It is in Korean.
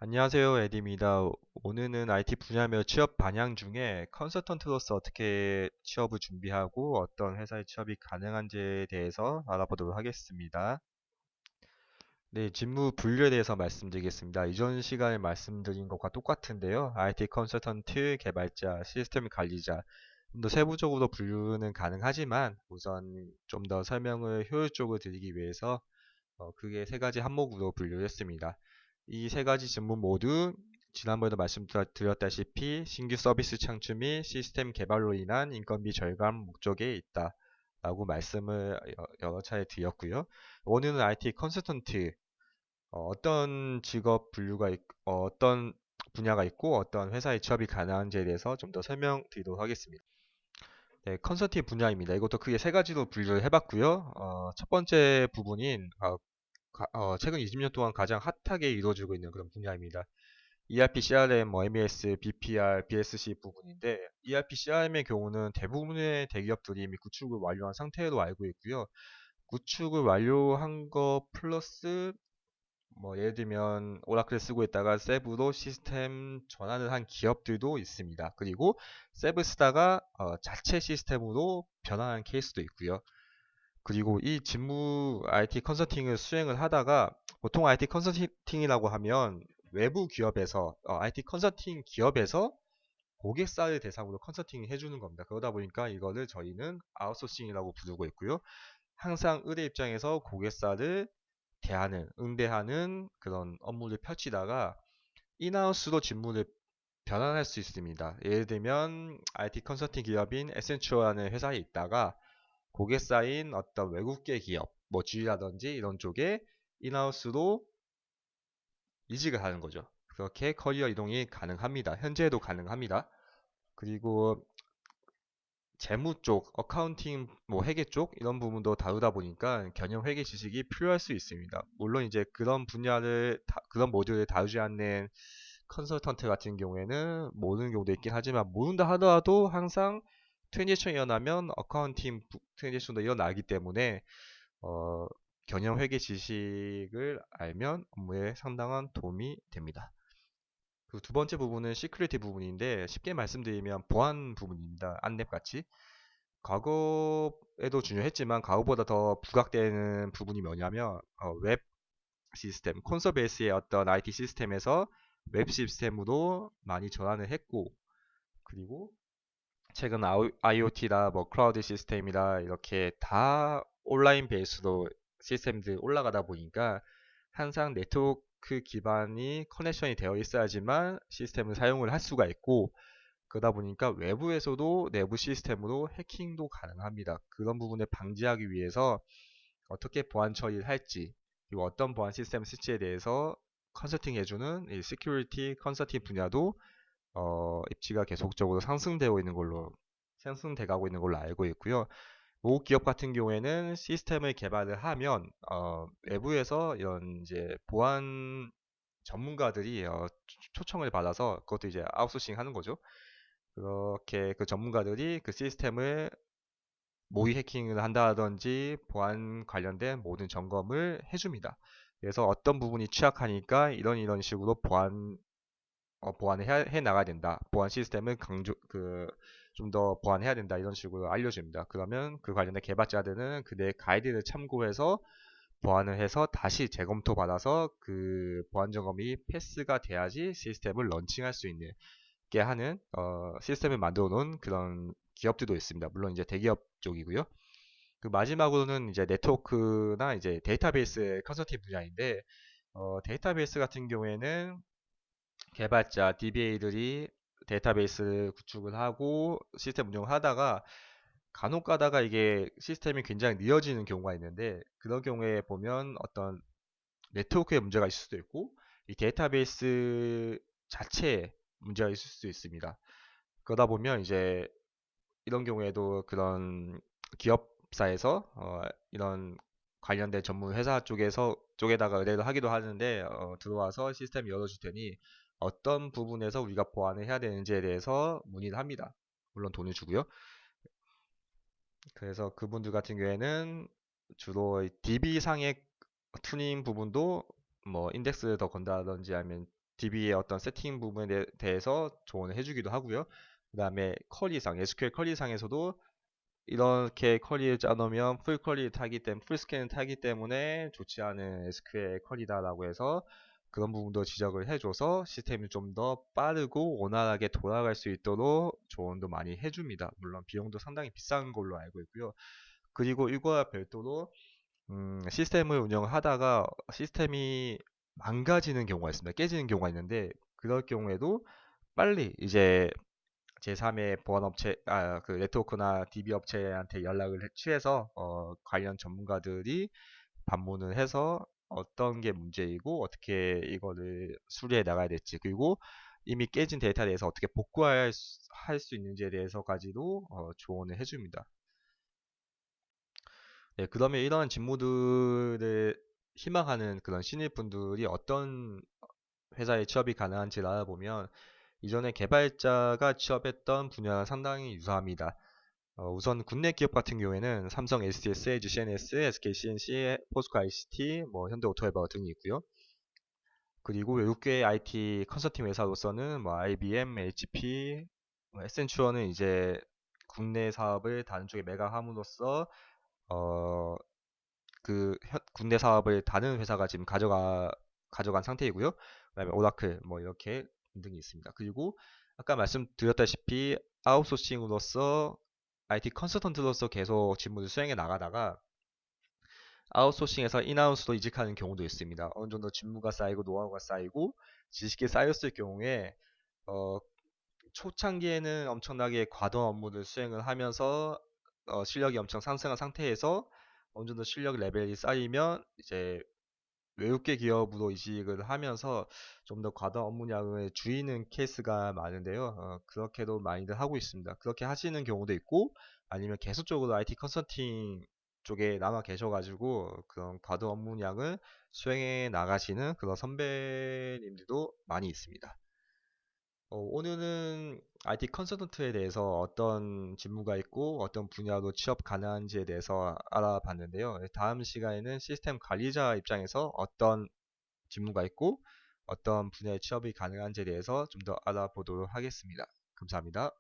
안녕하세요, 에디입니다. 오늘은 IT 분야별 취업 반영 중에 컨설턴트로서 어떻게 취업을 준비하고 어떤 회사에 취업이 가능한지에 대해서 알아보도록 하겠습니다. 네, 직무 분류에 대해서 말씀드리겠습니다. 이전 시간에 말씀드린 것과 똑같은데요. IT 컨설턴트, 개발자, 시스템 관리자, 좀 더 세부적으로 분류는 가능하지만 우선 좀 더 설명을 효율적으로 드리기 위해서 크게 세 가지 항목으로 분류를 했습니다. 이 세 가지 직무 모두 지난번에도 말씀드렸다시피 신규 서비스 창출 및 시스템 개발로 인한 인건비 절감 목적에 있다. 라고 말씀을 여러 차례 드렸고요. 오늘은 IT 컨설턴트, 어떤 직업 분류가 어떤 분야가 있고 어떤 회사에 취업이 가능한지에 대해서 좀 더 설명드리도록 하겠습니다. 네, 컨설팅 분야입니다. 이것도 크게 세 가지로 분류를 해봤고요. 첫 번째 부분인 최근 20년 동안 가장 핫하게 이루어지고 있는 그런 분야입니다. ERP, CRM, MES, BPR, BSC 부분인데 ERP, CRM의 경우는 대부분의 대기업들이 이미 구축을 완료한 상태로 알고 있고요. 구축을 완료한 거 플러스 뭐 예를 들면 오라클을 쓰고 있다가 세브로 시스템 전환을 한 기업들도 있습니다. 그리고 세브 쓰다가 자체 시스템으로 변환한 케이스도 있고요. 그리고 이 직무 IT 컨설팅을 수행을 하다가 보통 IT 컨설팅이라고 하면 외부 기업에서 IT 컨설팅 기업에서 고객사를 대상으로 컨설팅을 해주는 겁니다. 그러다 보니까 이거를 저희는 아웃소싱이라고 부르고 있고요. 항상 의뢰 입장에서 고객사를 응대하는 그런 업무를 펼치다가 인하우스로 직무를 변환할 수 있습니다. 예를 들면 IT 컨설팅 기업인 에센추어라는 회사에 있다가 고객사인 어떤 외국계 기업, 뭐 G라든지 이런 쪽에 인하우스로 이직을 하는 거죠. 그렇게 커리어 이동이 가능합니다. 현재도 가능합니다. 그리고 재무 쪽, 어카운팅, 뭐 회계 쪽 이런 부분도 다루다 보니까 경영 회계 지식이 필요할 수 있습니다. 물론 이제 그런 모듈을 다루지 않는 컨설턴트 같은 경우에는 모르는 경우도 있긴 하지만 모른다 하더라도 항상 트랜지션이 일어나면 어카운팅 트랜지션도 일어나기 때문에 어, 경영 회계 지식을 알면 업무에 상당한 도움이 됩니다. 그리고 두 번째 부분은 시큐리티 부분인데 쉽게 말씀드리면 보안 부분입니다. 안랩 같이. 과거에도 중요했지만 과거보다 더 부각되는 부분이 뭐냐면 웹 시스템, 콘솔 베이스의 어떤 IT 시스템에서 웹 시스템으로 많이 전환을 했고 그리고 최근 IoT다 뭐 클라우드 시스템이다 이렇게 다 온라인 베이스로 시스템들 올라가다 보니까 항상 네트워크 기반이 커넥션이 되어 있어야지만 시스템을 사용을 할 수가 있고 그러다 보니까 외부에서도 내부 시스템으로 해킹도 가능합니다. 그런 부분을 방지하기 위해서 어떻게 보안 처리를 할지 그리고 어떤 보안 시스템을 쓸지에 대해서 컨설팅 해주는 이 시큐리티 컨설팅 분야도 입지가 계속적으로 상승돼 가고 있는 걸로 알고 있고요. 모국 기업 같은 경우에는 시스템을 개발을 하면 외부에서 이런 이제 보안 전문가들이 초청을 받아서 그것도 이제 아웃소싱 하는 거죠. 그렇게 그 전문가들이 그 시스템을 모의 해킹을 한다든지 보안 관련된 모든 점검을 해줍니다. 그래서 어떤 부분이 취약하니까 이런 식으로 보완을 해 나가야 된다. 보안 시스템을 좀 더 보완해야 된다. 이런 식으로 알려줍니다. 그러면 그 관련된 개발자들은 그들의 가이드를 참고해서 보완을 해서 다시 재검토 받아서 그 보안 점검이 패스가 돼야지 시스템을 런칭할 수 있는 게 하는 시스템을 만들어 놓은 그런 기업들도 있습니다. 물론 이제 대기업 쪽이고요. 그 마지막으로는 이제 네트워크나 이제 데이터베이스 컨설팅 분야인데 데이터베이스 같은 경우에는 개발자 DBA들이 데이터베이스 구축을 하고 시스템 운영을 하다가 간혹 가다가 이게 시스템이 굉장히 느려지는 경우가 있는데 그런 경우에 보면 어떤 네트워크에 문제가 있을 수도 있고 이 데이터베이스 자체에 문제가 있을 수도 있습니다. 그러다 보면 이제 이런 경우에도 그런 기업사에서 이런 관련된 전문 회사 쪽에다가 의뢰를 하기도 하는데 들어와서 시스템 열어줄 테니 어떤 부분에서 우리가 보완을 해야 되는지에 대해서 문의를 합니다. 물론 돈을 주고요. 그래서 그분들 같은 경우에는 주로 DB 상의 튜닝 부분도 뭐 인덱스를 더 건다든지 아니면 DB의 어떤 세팅 부분에 대해서 조언을 해주기도 하고요. 그 다음에 쿼리상, SQL 쿼리상에서도 이렇게 쿼리를 짜놓으면 풀 쿼리 타기 때문에 풀 스캔을 타기 때문에 좋지 않은 SQL 쿼리다라고 해서 그런 부분도 지적을 해줘서 시스템이 좀 더 빠르고 원활하게 돌아갈 수 있도록 조언도 많이 해줍니다. 물론 비용도 상당히 비싼 걸로 알고 있고요. 그리고 이거와 별도로 시스템을 운영하다가 시스템이 망가지는 경우가 있습니다. 깨지는 경우가 있는데 그럴 경우에도 빨리 이제 제3의 보안 업체, 그 네트워크나 DB 업체한테 연락을 취해서 관련 전문가들이 방문을 해서 어떤 게 문제이고 어떻게 이거를 수리해 나가야 될지 그리고 이미 깨진 데이터에 대해서 어떻게 복구할 수 있는지에 대해서까지도 조언을 해줍니다. 네, 그러면 이런 직무들을 희망하는 그런 신입분들이 어떤 회사에 취업이 가능한지를 알아보면 이전에 개발자가 취업했던 분야랑 상당히 유사합니다. 우선 국내 기업 같은 경우에는 삼성 SDS, LG CNS, SK CNC, 포스코 ICT, 뭐 현대 오토웨버 등이 있고요. 그리고 외국계 IT 컨설팅 회사로서는 뭐 IBM, HP, 에센추어는 이제 국내 사업을 다른 쪽에 매각함으로써 어, 국내 사업을 다른 회사가 지금 가져간 상태이고요. 그다음에 오라클 뭐 이렇게 등등이 있습니다. 그리고 아까 말씀드렸다시피 아웃소싱으로서 IT 컨설턴트로서 계속 직무를 수행해 나가다가 아웃소싱에서 인하우스로 이직하는 경우도 있습니다. 어느 정도 직무가 쌓이고 노하우가 쌓이고 지식이 쌓였을 경우에 어, 초창기에는 엄청나게 과도한 업무를 수행을 하면서 실력이 엄청 상승한 상태에서 어느 정도 실력 레벨이 쌓이면 이제 외국계 기업으로 이직을 하면서 좀 더 과도한 업무량을 줄이는 케이스가 많은데요. 그렇게도 많이들 하고 있습니다. 그렇게 하시는 경우도 있고 아니면 계속적으로 IT 컨설팅 쪽에 남아 계셔가지고 그런 과도 업무량을 수행해 나가시는 그런 선배님들도 많이 있습니다. 오늘은 IT 컨설턴트에 대해서 어떤 직무가 있고 어떤 분야로 취업 가능한지에 대해서 알아봤는데요. 다음 시간에는 시스템 관리자 입장에서 어떤 직무가 있고 어떤 분야의 취업이 가능한지에 대해서 좀 더 알아보도록 하겠습니다. 감사합니다.